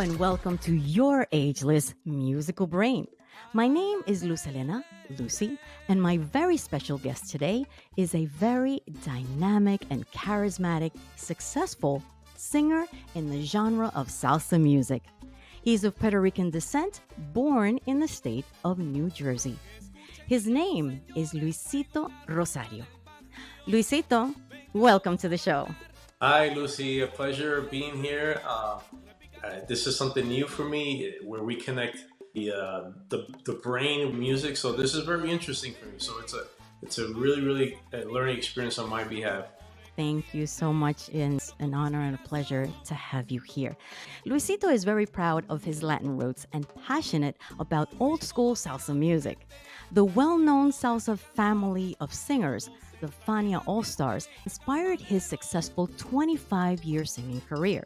and welcome to your ageless musical brain. My name is Lucelena, Lucy, and my very special guest today is a very dynamic and charismatic, successful singer in the genre of salsa music. He's of Puerto Rican descent, born in the state of New Jersey. His name is Luisito Rosario. Luisito, welcome to the show. Hi, Lucy. A pleasure being here. This is something new for me, where we connect the brain and music. So this is very interesting for me. So it's a really learning experience on my behalf. Thank you so much. It's an honor and a pleasure to have you here. Luisito is very proud of his Latin roots and passionate about old school salsa music. The well-known salsa family of singers, the Fania All-Stars, inspired his successful 25-year singing career.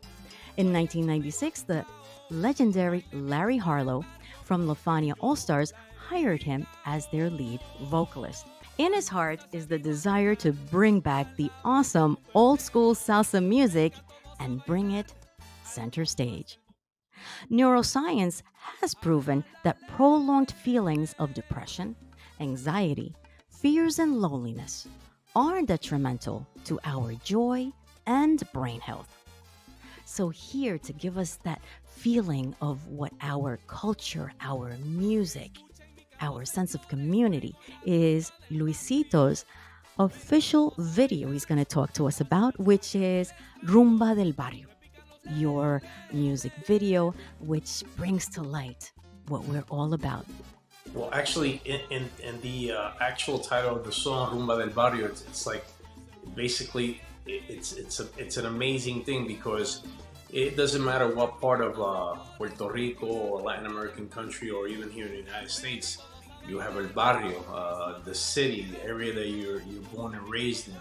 In 1996, the legendary Larry Harlow from the Fania All-Stars hired him as their lead vocalist. In his heart is the desire to bring back the awesome old-school salsa music and bring it center stage. Neuroscience has proven that prolonged feelings of depression, anxiety, fears, and loneliness are detrimental to our joy and brain health. So here to give us that feeling of what our culture, our music, our sense of community is Luisito's official video he's going to talk to us about, which is Rumba del Barrio, your music video, which brings to light what we're all about. Well, actually, in the actual title of the song, Rumba del Barrio, it's like basically it's an amazing thing, because it doesn't matter what part of Puerto Rico or Latin American country, or even here in the United States, you have el barrio, the city, the area that you're born and raised in,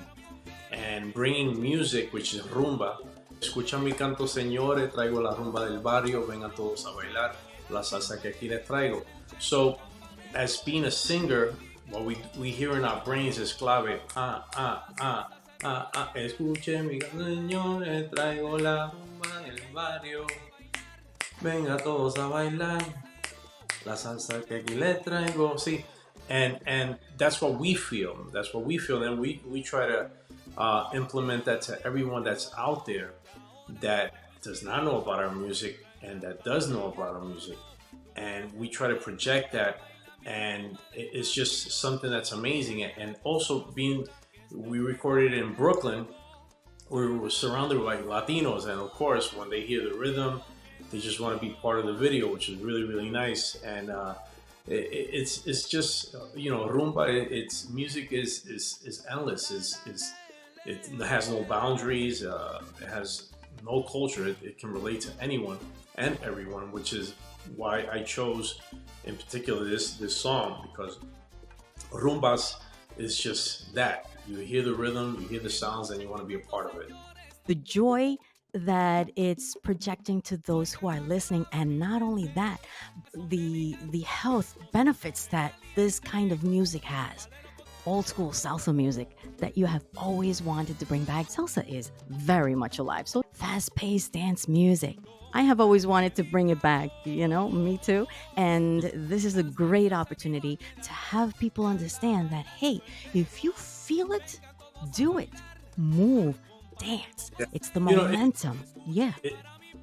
and bringing music, which is rumba. Escucha mi canto, señores, traigo la rumba del barrio, vengan todos a bailar la salsa que aquí les traigo. So, as being a singer, what we hear in our brains is clave. Escuche mi canto, señores, traigo la rumba del barrio, venga todos a bailar la salsa que aquí les traigo. See, and that's what we feel. That's what we feel, and we try to implement that to everyone that's out there that does not know about our music and that does know about our music, and we try to project that. And it's just something that's amazing. And also we recorded in Brooklyn, where we were surrounded by Latinos, and of course, when they hear the rhythm, they just want to be part of the video, which is really nice. And it's just rumba. It's music is endless. It has no boundaries. It has no culture. It can relate to anyone and everyone, which is why I chose in particular this song, because rumbas is just that. You hear the rhythm, you hear the sounds, and you want to be a part of it. The joy that it's projecting to those who are listening, and not only that, the health benefits that this kind of music has. Old school salsa music that you have always wanted to bring back. Salsa is very much alive. So fast-paced dance music. I have always wanted to bring it back, me too. And this is a great opportunity to have people understand that, hey, if you feel it, do it, move, dance. Yeah. It's the momentum. It's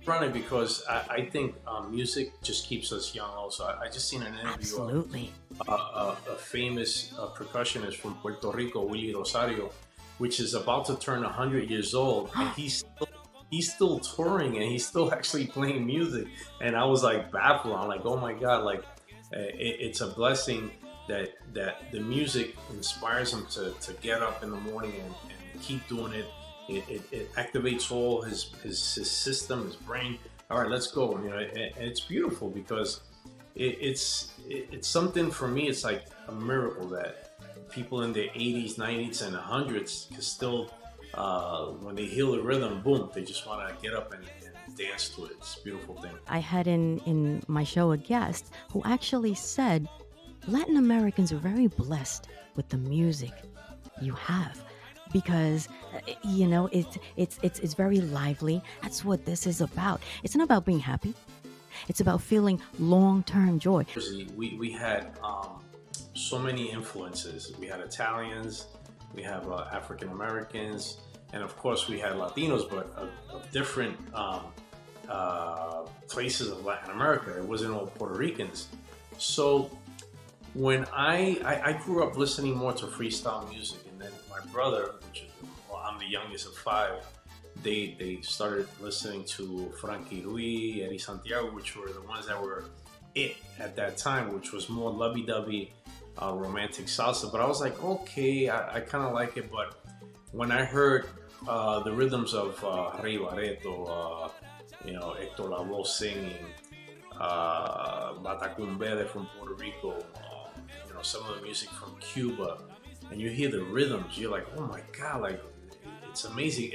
funny because I think music just keeps us young also. I just seen an interview. Absolutely. A famous percussionist from Puerto Rico, Luisito Rosario, which is about to turn 100 years old, and he's still touring, and he's still actually playing music. And I was like baffled. I'm like, oh my God, like it's a blessing that the music inspires him to get up in the morning and keep doing it. It activates all his system, his brain. All right, let's go. And it's beautiful, because it's something for me. It's like a miracle that people in their 80s, 90s, and 100s can still, when they hear the rhythm, boom, they just want to get up and dance to it. It's a beautiful thing. I had in my show a guest who actually said Latin Americans are very blessed with the music you have, because it's very lively. That's what this is about. It's not about being happy. It's about feeling long-term joy. We had so many influences. We had Italians, we have African Americans, and of course we had Latinos, but of different places of Latin America. It wasn't all Puerto Ricans. So when I grew up listening more to freestyle music, and then my brother, which is, well, I'm the youngest of five, they started listening to Frankie Ruiz, Eddie Santiago, which were the ones that were it at that time, which was more lovey-dovey romantic salsa. But I was like, okay, I kind of like it. But when I heard the rhythms of Rey Barreto, Hector Lavoe singing, Batacumbele from Puerto Rico, some of the music from Cuba, and you hear the rhythms, you're like, oh my God, like, it's amazing.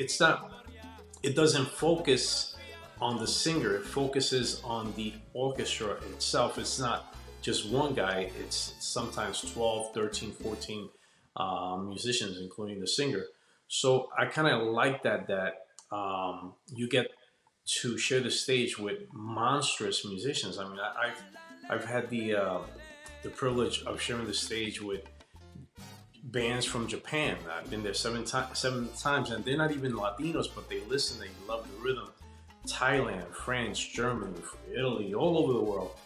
It doesn't focus on the singer, it focuses on the orchestra itself. It's not just one guy, it's sometimes 12, 13, 14 musicians, including the singer. So I kind of like that you get to share the stage with monstrous musicians. I mean, I've had the privilege of sharing the stage with bands from Japan. I've been there seven times, and they're not even Latinos, but they listen, they love the rhythm. Thailand, France, Germany, Italy, all over the world.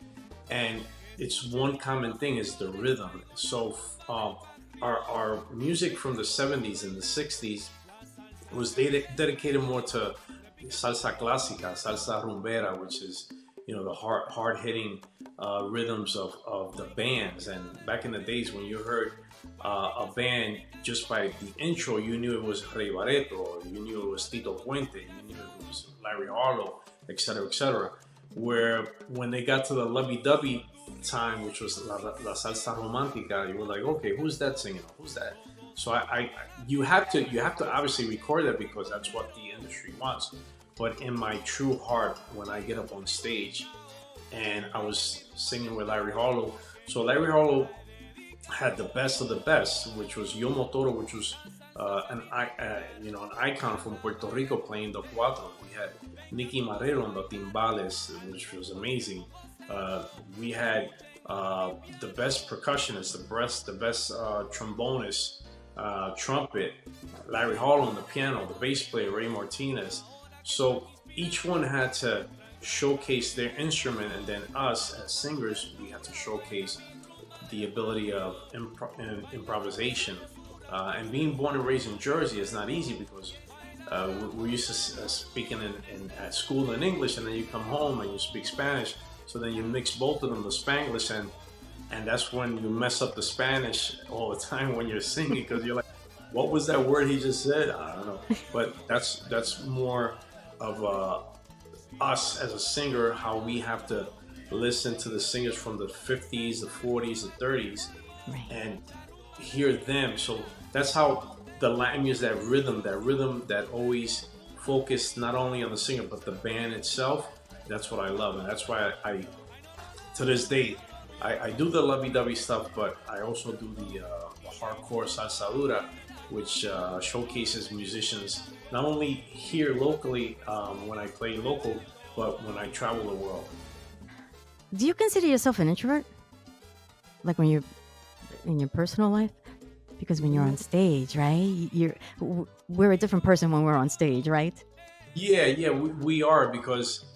And it's one common thing is the rhythm. So our music from the 70s and the 60s was dedicated more to salsa clásica, salsa rumbera, which is the hard-hitting rhythms of the bands. And back in the days when you heard a band, just by the intro, you knew it was Rey Barreto, you knew it was Tito Puente, you knew it was Larry Harlow, etc., etc. Where when they got to the lovey-dovey time, which was la salsa romántica, you were like, okay, who's that singing? Who's that? So you have to obviously record that because that's what the industry wants. But in my true heart, when I get up on stage, and I was singing with Larry Harlow, so Larry Harlow had the best of the best, which was Yo Motoro, which was an icon from Puerto Rico playing the cuatro. We had Nicky Marrero on the timbales, which was amazing. We had the best percussionist, the best trombonist, trumpet, Larry Harlow on the piano, the bass player, Ray Martinez. So each one had to showcase their instrument, and then us as singers, we had to showcase the ability of improvisation. And being born and raised in Jersey is not easy because we're used to speaking at school in English, and then you come home and you speak Spanish. So then you mix both of them, the Spanglish, and that's when you mess up the Spanish all the time when you're singing, because you're like, what was that word he just said? I don't know. But that's more of us as a singer, how we have to listen to the singers from the 50s, the 40s, the 30s, and hear them. So that's how the Latin music, that rhythm that always focused not only on the singer but the band itself. That's what I love, and that's why I to this day, I do the lovey-dovey stuff, but I also do the hardcore salsa dura, which showcases musicians not only here locally when I play local, but when I travel the world. Do you consider yourself an introvert? Like when you're in your personal life? Because when you're on stage, right? We're a different person when we're on stage, right? Yeah, we are, because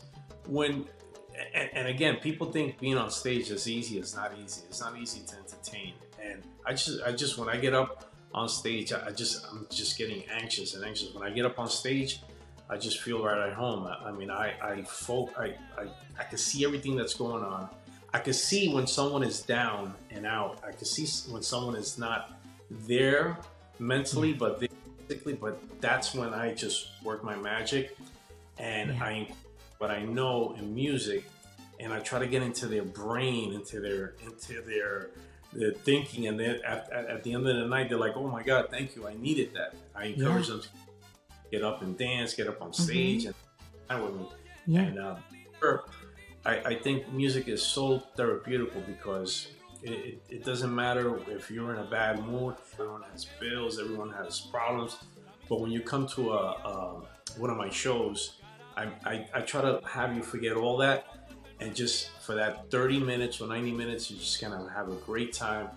and again, people think being on stage is easy. It's not easy. It's not easy to entertain. And I just when I get up on stage, I'm just getting anxious. When I get up on stage, I just feel right at home. I mean, I can see everything that's going on. I can see when someone is down and out. I can see when someone is not there mentally, but physically. But that's when I just work my magic, and what I know in music, and I try to get into their brain, into their thinking, and then at the end of the night, they're like, "Oh my God, thank you! I needed that." I encourage them to get up and dance, get up on stage, and with me. Yeah. And I think music is so therapeutical because it doesn't matter if you're in a bad mood. Everyone has bills, everyone has problems, but when you come to one of my shows, I try to have you forget all that and just for that 30 minutes or 90 minutes, you're just gonna have a great time.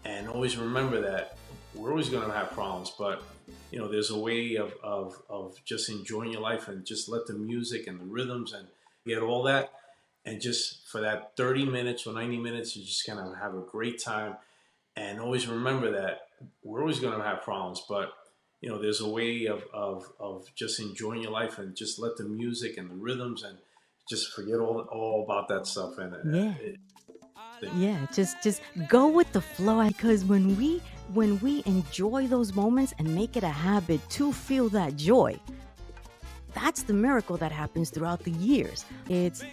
And always remember that we're always gonna have problems, but there's a way of just enjoying your life and just let the music and the rhythms and get all that. And just for that 30 minutes or 90 minutes, you're just gonna have a great time. And always remember that we're always gonna have problems, but there's a way of just enjoying your life and just let the music and the rhythms and just forget all about that stuff. And Yeah. Yeah, just go with the flow because when we enjoy those moments and make it a habit to feel that joy, that's the miracle that happens throughout the years. It's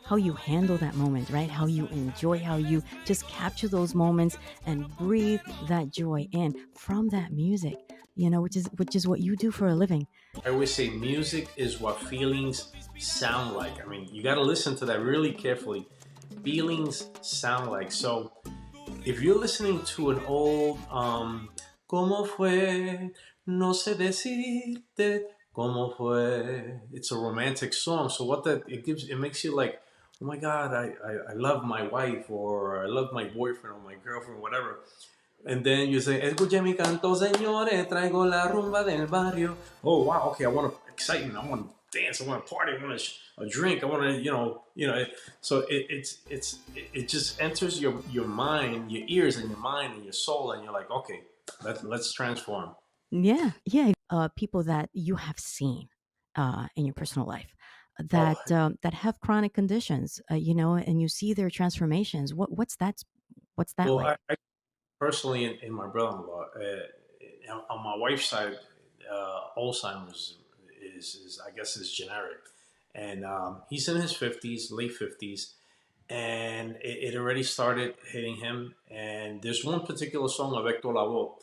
how you handle that moment, right? How you enjoy, how you just capture those moments and breathe that joy in from that music, which is what you do for a living. I always say music is what feelings sound like. I mean, you got to listen to that really carefully. Feelings sound like. So if you're listening to an old ¿Cómo fue? No sé decirte cómo fue. It's a romantic song. So what that it makes you like, oh my God, I love my wife, or I love my boyfriend or my girlfriend, whatever. And then you say, escuche mi canto, señores, traigo la rumba del barrio. Oh wow, okay, I want excitement, I want to dance, I want to party, I want a drink, I want to, So it just enters your mind, your ears, and your mind and your soul, and you're like, okay, let's transform. Yeah, yeah. People that you have seen in your personal life Oh, that have chronic conditions, and you see their transformations. What's that well, like? I personally, in my brother-in-law, on my wife's side, Alzheimer's is I guess is generic, and he's in his 50s, late 50s, and it already started hitting him. And there's one particular song of Hector Lavoe,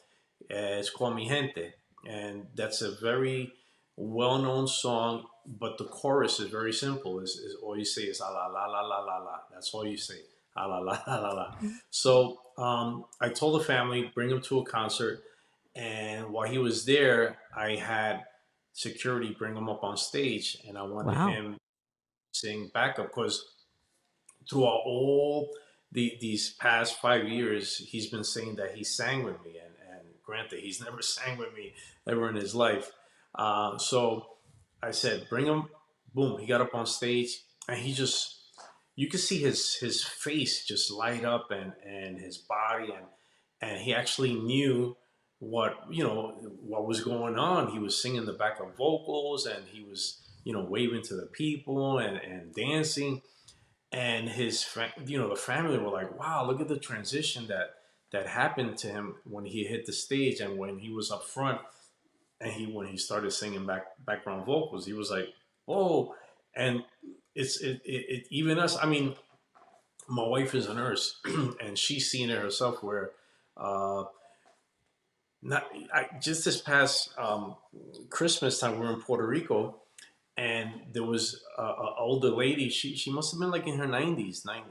it's called Mi Gente, and that's a very well-known song. But the chorus is very simple. Is all you say is la la la la la la. That's all you say. La la la la la la. Mhm. So I told the family bring him to a concert, and while he was there, I had security bring him up on stage, and I wanted Wow. him to sing backup because throughout all these past 5 years, he's been saying that he sang with me, and granted, he's never sang with me ever in his life. So I said, bring him. Boom, he got up on stage, and he just you could see his face just light up, and his body, and he actually knew what was going on. He was singing the backup vocals, and he was waving to the people and dancing. And the family were like, wow, look at the transition that happened to him when he hit the stage and when he was up front, and when he started singing background vocals, he was like, oh. And even us, I mean, my wife is a nurse and she's seen it herself where uh not just this past Christmas time, we were in Puerto Rico, and there was a older lady. She must have been like in her 90s, 90.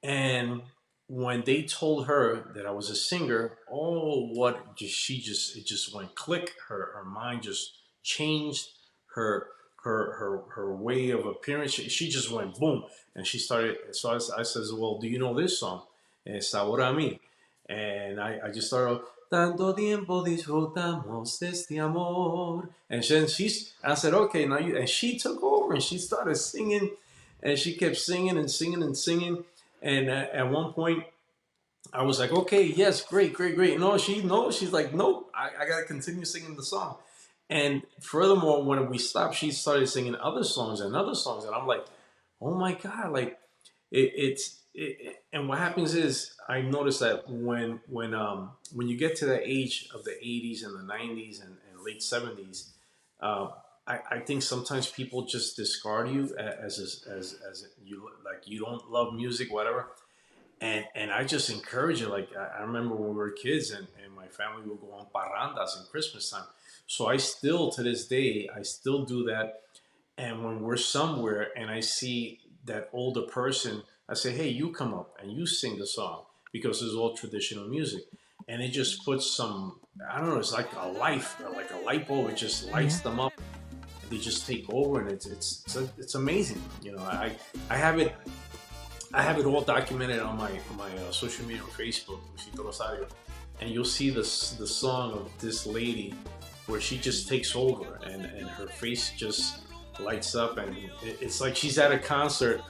And when they told her that I was a singer, oh, it just went click. Her mind just changed. Her her way of appearance. She just went boom, and she started. So I says, well, do you know this song? And it's Ahora a mí. And I just started. Tanto tiempo disfrutamos de este amor. And then I said, okay, now you. And she took over and she started singing, and she kept singing and singing and singing. And at one point, I was like, okay, yes, great, great, great. No, she's like, nope, I got to continue singing the song. And furthermore, when we stopped, she started singing other songs and other songs. And I'm like, oh my God, like and what happens is I noticed that when you get to the age of the 80s and the 90s and late 70s, uh, I think sometimes people just discard you as you, like, you don't love music, whatever. And I just encourage it. Like I remember when we were kids, and my family would go on parrandas in Christmas time. So I still, to this day, I still do that. And when we're somewhere and I see that older person, I say, hey, you come up and you sing the song, because it's all traditional music. And it just puts some, I don't know, it's like a life, like a light bulb. It just lights Yeah. them up. they just take over, and it's amazing. You know, I have it. I have it all documented on my social media on Facebook, Luisito Rosario, and you'll see the song of this lady where she just takes over, and her face just lights up, and it's like she's at a concert,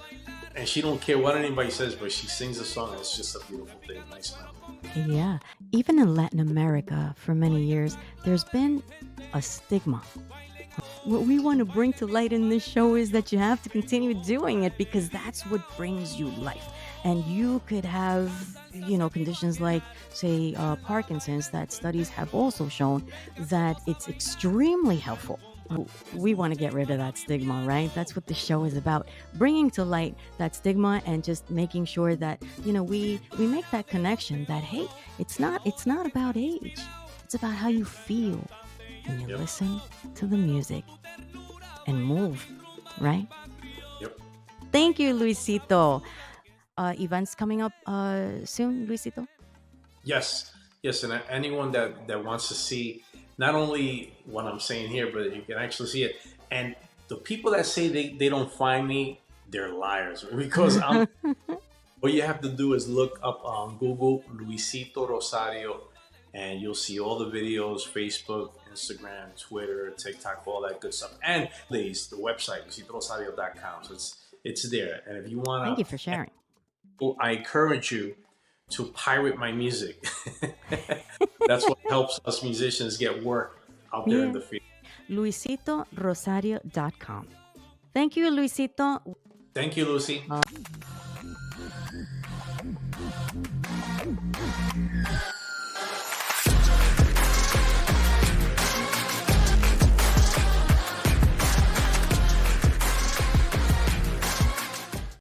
and she don't care what anybody says, but she sings a song, and it's just a beautiful thing. Nice man. Yeah. Even in Latin America, for many years, there's been a stigma. What we want to bring to light in this show is that you have to continue doing it because that's what brings you life. And you could have, conditions like, say, Parkinson's, that studies have also shown that it's extremely helpful. We want to get rid of that stigma, right? That's what the show is about, bringing to light that stigma and just making sure that, we make that connection that, hey, it's not about age. It's about how you feel when you listen to the music and move, right? Yep. Thank you, Luisito. Events coming up soon, Luisito? Yes, and anyone that wants to see not only what I'm saying here, but you can actually see it. And the people that say they don't find me, they're liars, because all you have to do is look up on Google Luisito Rosario, and you'll see all the videos, Facebook, Instagram, Twitter, TikTok, all that good stuff. And please, the website, luisitorosario.com. So it's there. And if you want to... Thank you for sharing. I encourage you to pirate my music. That's what helps us musicians get work out there in the field. LuisitoRosario.com. Thank you, Luisito. Thank you, Lucy.